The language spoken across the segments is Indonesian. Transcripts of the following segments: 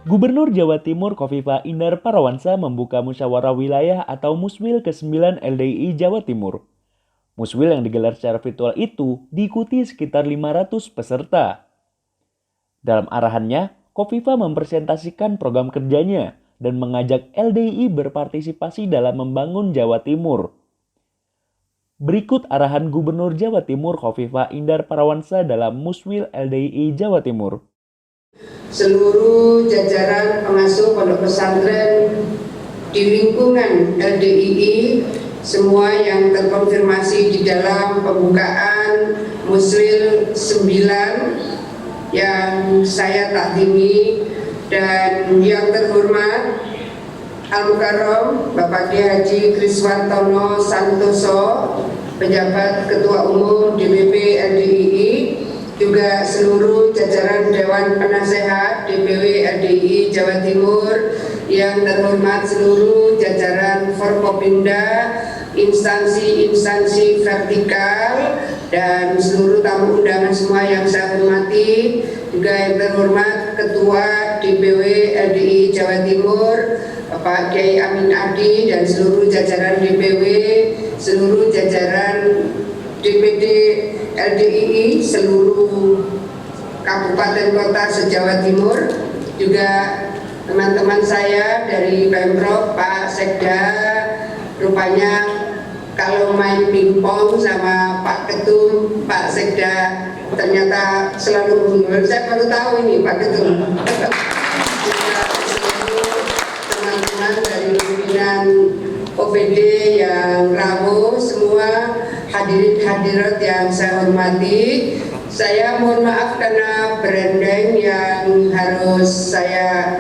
Gubernur Jawa Timur Khofifah Indar Parawansa membuka musyawarah wilayah atau Muswil ke-9 LDII Jawa Timur. Muswil yang digelar secara virtual itu diikuti sekitar 500 peserta. Dalam arahannya, Khofifah mempresentasikan program kerjanya dan mengajak LDII berpartisipasi dalam membangun Jawa Timur. Berikut arahan Gubernur Jawa Timur Khofifah Indar Parawansa dalam Muswil LDII Jawa Timur. Seluruh jajaran pengasuh pondok pesantren di lingkungan LDII, semua yang terkonfirmasi di dalam pembukaan Muswil 9 yang saya takdimi, dan yang terhormat Al-Mukarram Bapak Kiai Haji Kriswantono Santoso, Pejabat Ketua Umum DPP LDII, juga seluruh jajaran Dewan Penasehat DPW LDII Jawa Timur, yang terhormat seluruh jajaran Forkopimda, instansi-instansi vertikal, dan seluruh tamu undangan semua yang saya hormati, juga yang terhormat Ketua DPW LDII Jawa Timur Bapak Kiai Amin Adi, dan seluruh jajaran DPW, seluruh jajaran DPD LDII seluruh kabupaten kota se-Jawa Timur, juga teman-teman saya dari Pemprov, Pak Sekda, rupanya kalau main pingpong sama Pak Ketum, Pak Sekda ternyata selalu unggul. Saya baru tahu ini Pak Ketum. Juga seluruh teman-teman dari pimpinan OPD yang rawuh, semua hadirin hadirat yang saya hormati, saya mohon maaf karena berendeng yang harus saya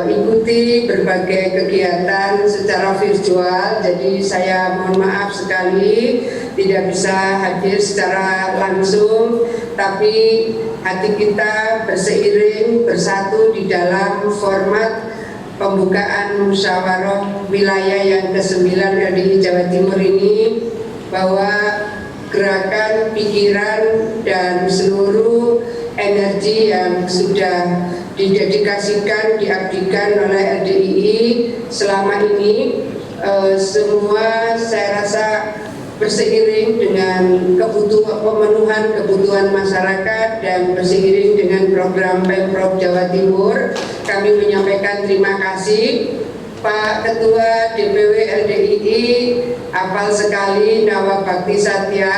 ikuti berbagai kegiatan secara virtual, jadi saya mohon maaf sekali tidak bisa hadir secara langsung, tapi hati kita berseiring bersatu di dalam format pembukaan musyawarah wilayah yang ke-9 LDII Jawa Timur ini, bahwa gerakan pikiran dan seluruh energi yang sudah didedikasikan, diabdikan oleh LDII selama ini, semua saya rasa berseiring dengan pemenuhan kebutuhan masyarakat dan berseiring dengan program Pemprov Jawa Timur. Kami menyampaikan terima kasih Pak Ketua DPW LDII, hafal sekali Nawa Bakti Satya.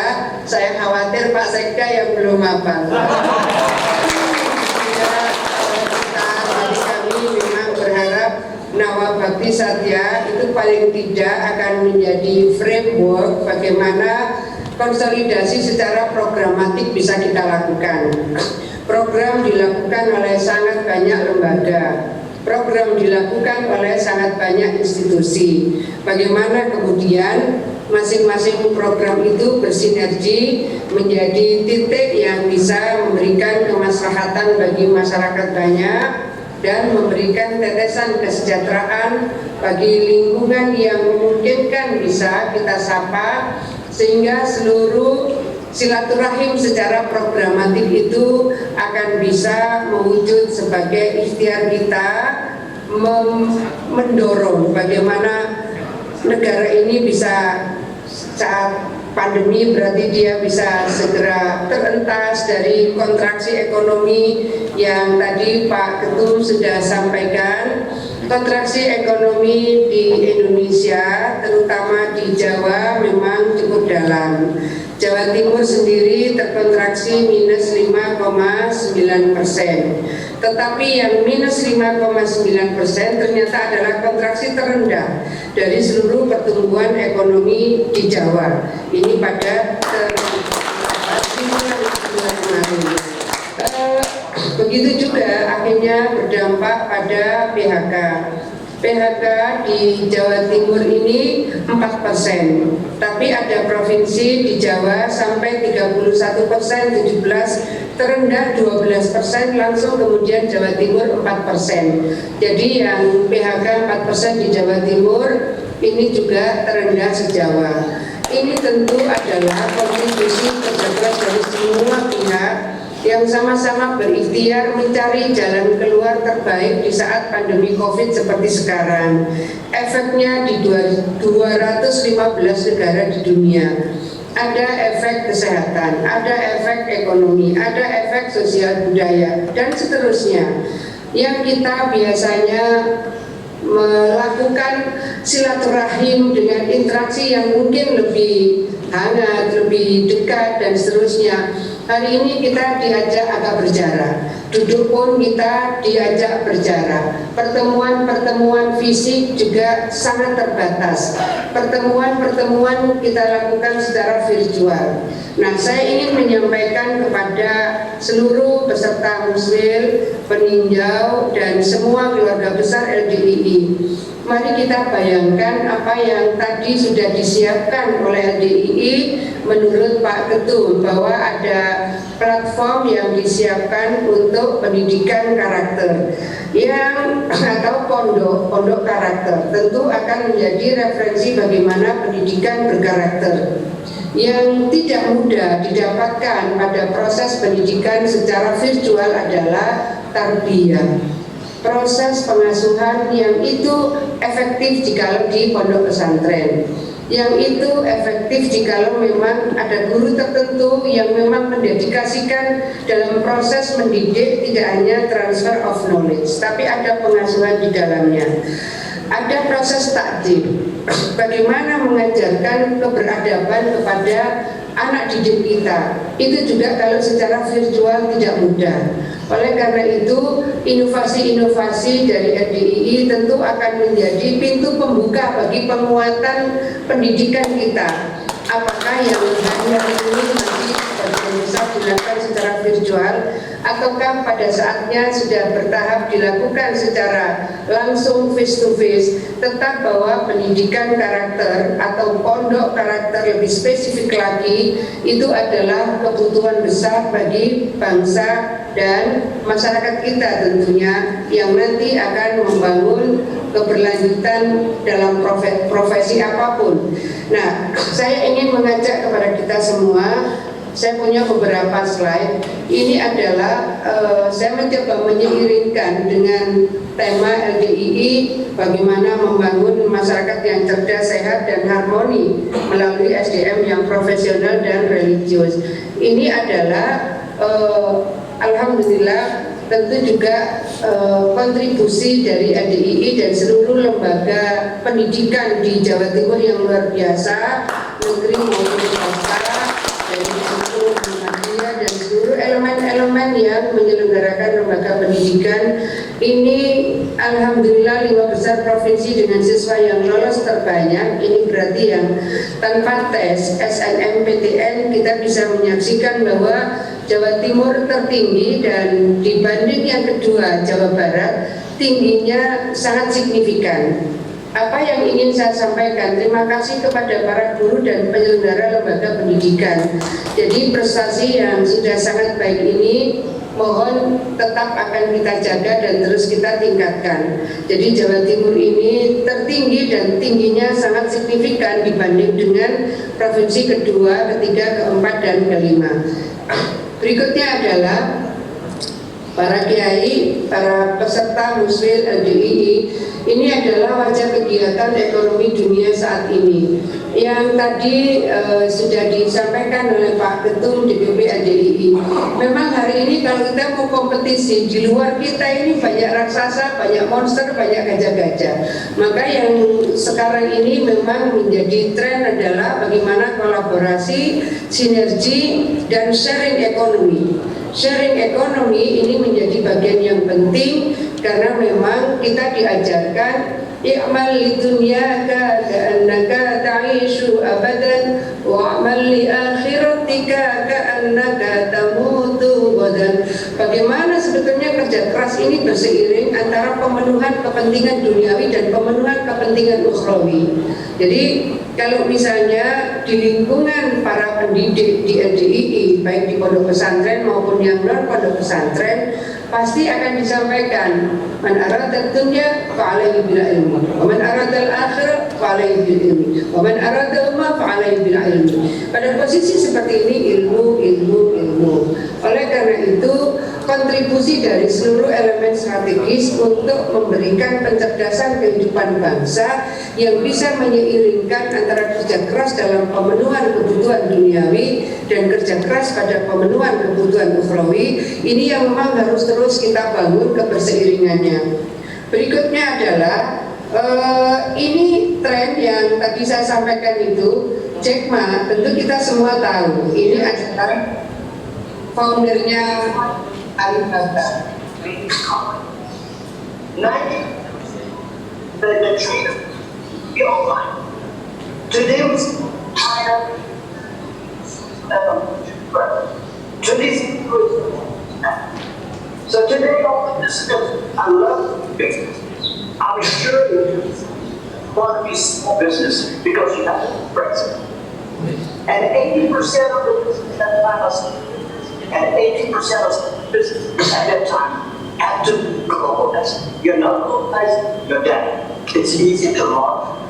Saya khawatir Pak Sekda yang belum hafal. Jadi kami memang berharap Nawa Bakti Satya itu paling tidak akan menjadi framework bagaimana konsolidasi secara programatik bisa kita lakukan. Program dilakukan oleh sangat banyak lembaga, program dilakukan oleh sangat banyak institusi. Bagaimana kemudian masing-masing program itu bersinergi menjadi titik yang bisa memberikan kemaslahatan bagi masyarakat banyak dan memberikan tetesan kesejahteraan bagi lingkungan yang memungkinkan bisa kita sapa, sehingga seluruh silaturahim secara programatik itu akan bisa mewujud sebagai ikhtiar kita mendorong bagaimana negara ini bisa saat pandemi, berarti dia bisa segera terentas dari kontraksi ekonomi yang tadi Pak Ketum sudah sampaikan. Kontraksi ekonomi di Indonesia, terutama di Jawa, memang cukup dalam. Jawa Timur sendiri terkontraksi minus 5,9%. Tetapi yang minus 5,9% ternyata adalah kontraksi terendah dari seluruh pertumbuhan ekonomi di Jawa. Ini pada bulan kemarin. Begitu juga akhirnya berdampak pada PHK. PHK di Jawa Timur ini 4%, tapi ada provinsi di Jawa sampai 31%, 17%, terendah 12%, langsung kemudian Jawa Timur 4%. Jadi yang PHK 4% di Jawa Timur ini juga terendah se-Jawa. Ini tentu adalah kontribusi kerja keras dari semua pihak yang sama-sama berikhtiar mencari jalan keluar terbaik di saat pandemi COVID seperti sekarang. Efeknya di 215 negara di dunia. Ada efek kesehatan, ada efek ekonomi, ada efek sosial budaya, dan seterusnya. Yang kita biasanya melakukan silaturahim dengan interaksi yang mungkin lebih hangat, lebih dekat, dan seterusnya. Hari ini kita diajak agak berjarak. Duduk pun kita diajak berjarak. Pertemuan-pertemuan fisik juga sangat terbatas. Pertemuan-pertemuan kita lakukan secara virtual. Nah, saya ingin menyampaikan kepada seluruh peserta muswil, peninjau, dan semua keluarga besar LDII. Mari kita bayangkan apa yang tadi sudah disiapkan oleh LDII menurut Pak Ketum, bahwa ada platform yang disiapkan untuk pendidikan karakter yang atau pondok karakter. Tentu akan menjadi referensi bagaimana pendidikan berkarakter yang tidak mudah didapatkan pada proses pendidikan secara virtual adalah tarbiyah. Proses pengasuhan yang itu efektif jikalau di pondok pesantren, yang itu efektif jikalau memang ada guru tertentu yang memang mendedikasikan dalam proses mendidik, tidak hanya transfer of knowledge, tapi ada pengasuhan di dalamnya. Ada proses takdim, bagaimana mengajarkan keberadaban kepada anak didik kita. Itu juga kalau secara virtual tidak mudah. Oleh karena itu, inovasi-inovasi dari LDII tentu akan menjadi pintu pembuka bagi penguatan pendidikan kita. Apakah yang hari ini nanti bisa dilakukan secara virtual, ataukah pada saatnya sudah bertahap dilakukan secara langsung face to face, tetap bahwa pendidikan karakter atau pondok karakter lebih spesifik lagi itu adalah kebutuhan besar bagi bangsa dan masyarakat kita tentunya, yang nanti akan membangun keberlanjutan dalam profesi apapun. Nah, saya ingin mengajak kepada kita semua. Saya punya beberapa slide. Ini adalah saya mencoba menyeiringkan dengan tema LDII, bagaimana membangun masyarakat yang cerdas, sehat, dan harmoni melalui SDM yang profesional dan religius. Ini adalah alhamdulillah tentu juga kontribusi dari LDII dan seluruh lembaga pendidikan di Jawa Timur yang luar biasa, negeri maupun swasta, dari seluruh Muhammadiyah dan seluruh elemen-elemen yang menyelenggarakan lembaga pendidikan. Ini alhamdulillah 5 besar provinsi dengan siswa yang lolos terbanyak. Ini berarti yang tanpa tes SNMPTN kita bisa menyaksikan bahwa Jawa Timur tertinggi, dan dibanding yang kedua Jawa Barat tingginya sangat signifikan. Apa yang ingin saya sampaikan, terima kasih kepada para guru dan penyelenggara lembaga pendidikan. Jadi prestasi yang sudah sangat baik ini mohon tetap akan kita jaga dan terus kita tingkatkan. Jadi Jawa Timur ini tertinggi dan tingginya sangat signifikan dibanding dengan provinsi kedua, ketiga, keempat, dan kelima. Berikutnya adalah para kiai, para peserta muswil LDII. Ini adalah wajah kegiatan ekonomi dunia saat ini yang tadi sudah disampaikan oleh Pak Ketum DPP LDII. Memang hari ini kalau kita mau kompetisi, di luar kita ini banyak raksasa, banyak monster, banyak gajah-gajah. Maka yang sekarang ini memang menjadi tren adalah bagaimana kolaborasi, sinergi, dan sharing ekonomi. Sharing ekonomi ini menjadi bagian yang penting karena memang kita diajarkan i'mal lidunyaka ka'annaka ta'ishu abadan wa'mal li akhiratika ka'annaka tamutu ghadan. Bagaimana sebetulnya kerja keras ini berseiring antara pemenuhan kepentingan duniawi dan pemenuhan kepentingan ukhrawi. Jadi kalau misalnya di lingkungan para pendidik di LDII, baik di pondok pesantren maupun yang non pondok pesantren, pasti akan disampaikan man arada dunya fa'alaihi bil ilmi wa man arada al-akhirah fa'alaihi bil ilmi wa man arada ma fa'alaihi bil ilmi. Pada posisi seperti ini ilmu. Oleh karena itu kontribusi dari seluruh elemen strategis untuk memberikan pencerdasan kehidupan bangsa yang bisa menyeiringkan antara kerja keras dalam pemenuhan kebutuhan duniawi dan kerja keras pada pemenuhan kebutuhan ukhrawi, ini yang memang harus terus kita bangun keberseiringannya. Berikutnya adalah ini tren yang tadi saya sampaikan itu, Jack Ma, tentu kita semua tahu ini adalah foundernya Alibaba. Today was China. Today's so today all the discussion, I love business. I'm sure you want to be small business because you have to present. And 80% of the business at that time, and 80% of the business at that time had to be globalized. You're not globalized, you're dead. It's easy to love,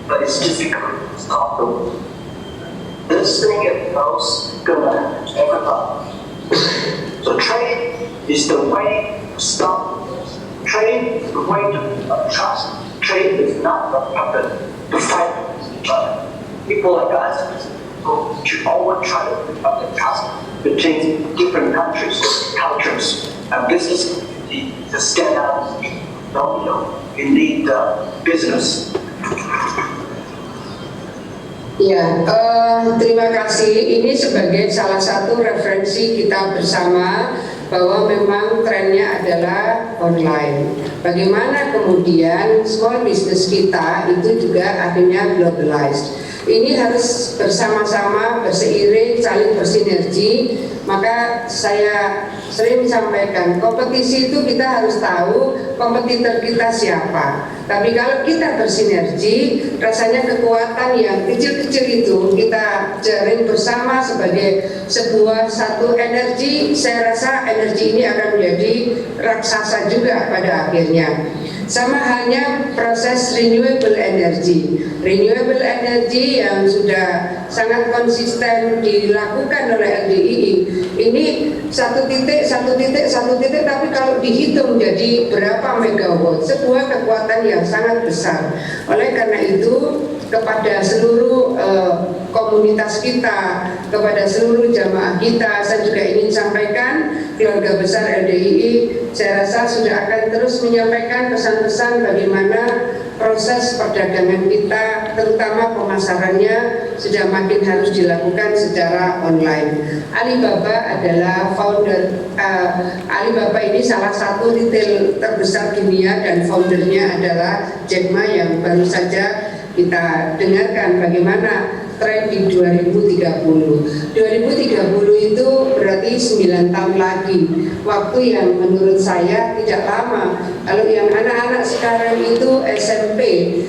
but it's difficult. It's complicated. This thing it goes gonna everybody. So trade is the way to stop. Trade is the way to trust. Trade is not the weapon to fight each other. People like us should always try to pick up the trust between different countries, cultures. And this is the stand out. You need business. Ya, terima kasih. Ini sebagai salah satu referensi kita bersama bahwa memang trennya adalah online. Bagaimana kemudian small business kita itu juga akhirnya globalized. Ini harus bersama-sama, berseiring, saling bersinergi. Maka saya sering sampaikan, kompetisi itu kita harus tahu kompetitor kita siapa. Tapi kalau kita bersinergi, rasanya kekuatan yang kecil-kecil itu kita jaring bersama sebagai sebuah satu energi. Saya rasa energi ini akan menjadi raksasa juga pada akhirnya. Sama halnya proses renewable energy. Renewable energy yang sudah sangat konsisten dilakukan oleh LDII. Ini satu titik, tapi kalau dihitung jadi berapa megawatt, sebuah kekuatan yang sangat besar. Oleh karena itu, kepada seluruh komunitas kita, kepada seluruh jamaah kita, saya juga ingin sampaikan, keluarga besar LDII, saya rasa sudah akan terus menyampaikan pesan-pesan bagaimana proses perdagangan kita, terutama pemasarannya, sudah makin harus dilakukan secara online. Alibaba adalah founder, Alibaba ini salah satu retail terbesar dunia dan foundernya adalah Jack Ma yang baru saja kita dengarkan bagaimana tren di 2030. 2030 itu berarti 9 tahun lagi. Waktu yang menurut saya tidak lama. Kalau yang anak-anak sekarang itu SMP,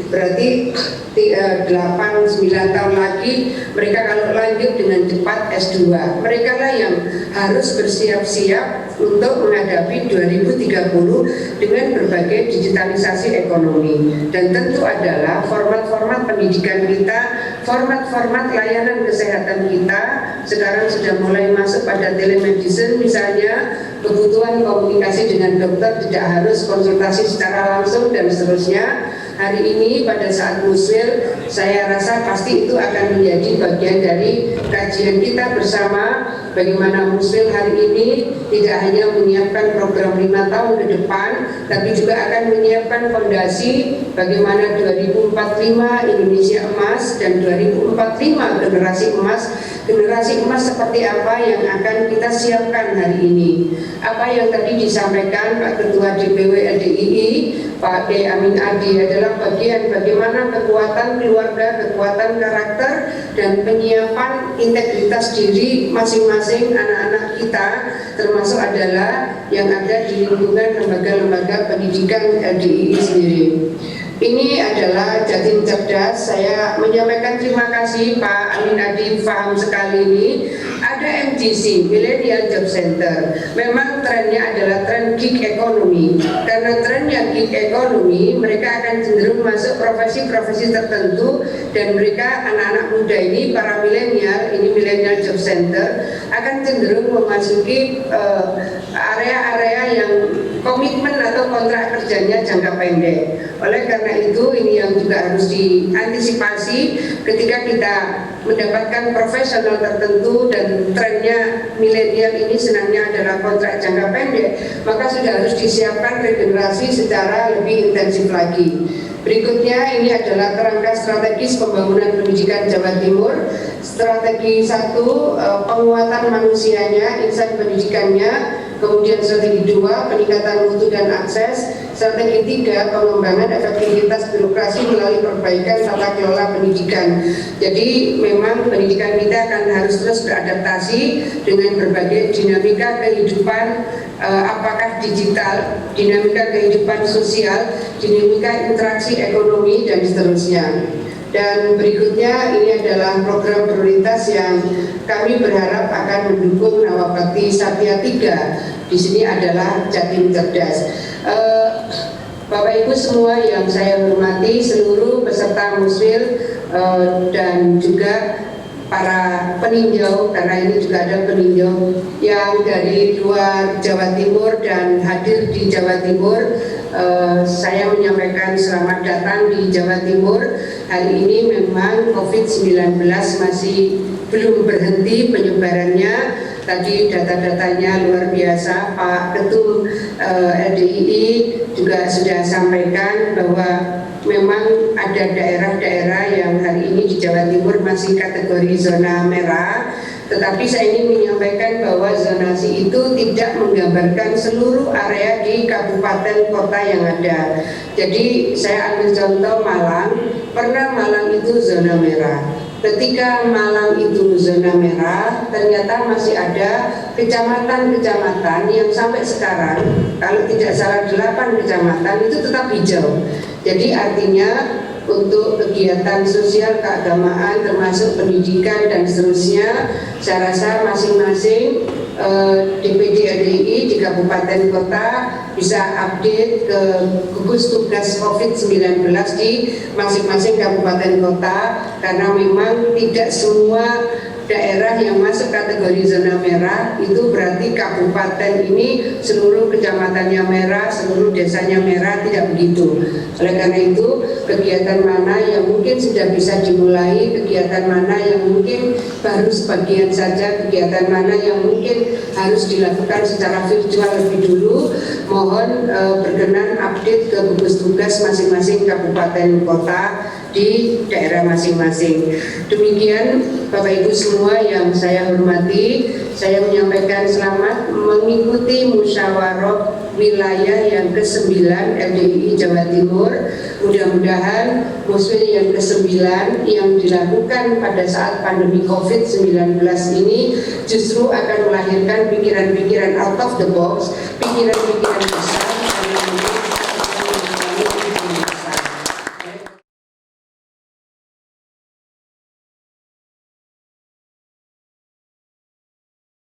berarti 8-9 tahun lagi mereka kalau lanjut dengan cepat S2. Mereka lah yang harus bersiap-siap untuk menghadapi 2030 dengan berbagai digitalisasi ekonomi. Dan tentu adalah format-format pendidikan kita, format-format layanan kesehatan kita sekarang sudah mulai masuk pada telemedicine misalnya, kebutuhan komunikasi dengan dokter tidak harus konsultasi secara langsung dan seterusnya. Hari ini pada saat muswil, saya rasa pasti itu akan menjadi bagian dari kajian kita bersama bagaimana muswil hari ini tidak hanya menyiapkan program 5 tahun ke depan, tapi juga akan menyiapkan fondasi bagaimana 2045 Indonesia emas dan 2045 generasi emas seperti apa yang akan kita siapkan hari ini. Apa yang tadi disampaikan Pak Ketua DPW LDII, Pak D. Amin Adi adalah bagian bagaimana kekuatan keluarga, kekuatan karakter, dan penyiapan integritas diri masing-masing anak-anak kita, termasuk adalah yang ada di lingkungan lembaga-lembaga pendidikan LDII sendiri. Ini adalah Jatim Cerdas. Saya menyampaikan terima kasih Pak Amin Adi, paham sekali ini. Ada MJC, Millennial Job Center. Memang trennya adalah tren gig economy. Karena trennya gig economy, mereka akan cenderung masuk profesi-profesi tertentu, dan mereka anak-anak muda ini, para milenial, ini Millennial Job Center, akan cenderung memasuki area-area yang komitmen atau kontrak kerjanya jangka pendek. Oleh karena itu, ini yang juga harus diantisipasi ketika kita mendapatkan profesional tertentu dan trennya milenial ini senangnya adalah kontrak jangka pendek, maka sudah harus disiapkan regenerasi secara lebih intensif lagi. Berikutnya ini adalah kerangka strategis pembangunan pendidikan Jawa Timur. Strategi 1, penguatan manusianya, insan pendidikannya. Kemudian strategi 2, peningkatan mutu dan akses. Strategi 3, pengembangan efektivitas birokrasi melalui perbaikan tata kelola pendidikan. Jadi memang pendidikan kita akan harus terus beradaptasi dengan berbagai dinamika kehidupan, apakah digital, dinamika kehidupan sosial, dinamika interaksi ekonomi, dan seterusnya. Dan berikutnya ini adalah program prioritas yang kami berharap akan mendukung Nawabakti Satya 3. Di sini adalah Jatim Cerdas. Bapak Ibu semua yang saya hormati, seluruh peserta Muswil dan juga para peninjau, karena ini juga ada peninjau yang dari luar Jawa Timur dan hadir di Jawa Timur. Saya menyampaikan selamat datang di Jawa Timur. Hari ini memang COVID-19 masih belum berhenti penyebarannya. Tadi data-datanya luar biasa. Pak Ketum LDII juga sudah sampaikan bahwa memang ada daerah-daerah yang hari ini di Jawa Timur masih kategori zona merah. Tetapi saya ingin menyampaikan bahwa zonasi itu tidak menggambarkan seluruh area di kabupaten kota yang ada. Jadi saya ambil contoh Malang, pernah Malang itu zona merah. Ketika Malang itu zona merah, ternyata masih ada kecamatan-kecamatan yang sampai sekarang, kalau tidak salah 8 kecamatan itu tetap hijau. Jadi artinya untuk kegiatan sosial keagamaan termasuk pendidikan dan seterusnya, saya rasa masing-masing DPD RDI di kabupaten kota bisa update ke gugus tugas COVID-19 di masing-masing kabupaten kota, karena memang tidak semua daerah yang masuk kategori zona merah itu berarti kabupaten ini seluruh kecamatannya merah, seluruh desanya merah, tidak begitu. Oleh karena itu, kegiatan mana yang mungkin sudah bisa dimulai, kegiatan mana yang mungkin baru sebagian saja, kegiatan mana yang mungkin harus dilakukan secara virtual lebih dulu, mohon berkenan update ke gugus tugas masing-masing kabupaten kota di daerah masing-masing. Demikian Bapak Ibu semua yang saya hormati, saya menyampaikan selamat mengikuti musyawarah wilayah yang ke-9 LDII Jawa Timur. Mudah-mudahan Muswil yang ke-9 yang dilakukan pada saat pandemi COVID-19 ini justru akan melahirkan pikiran-pikiran out of the box, pikiran-pikiran besar yang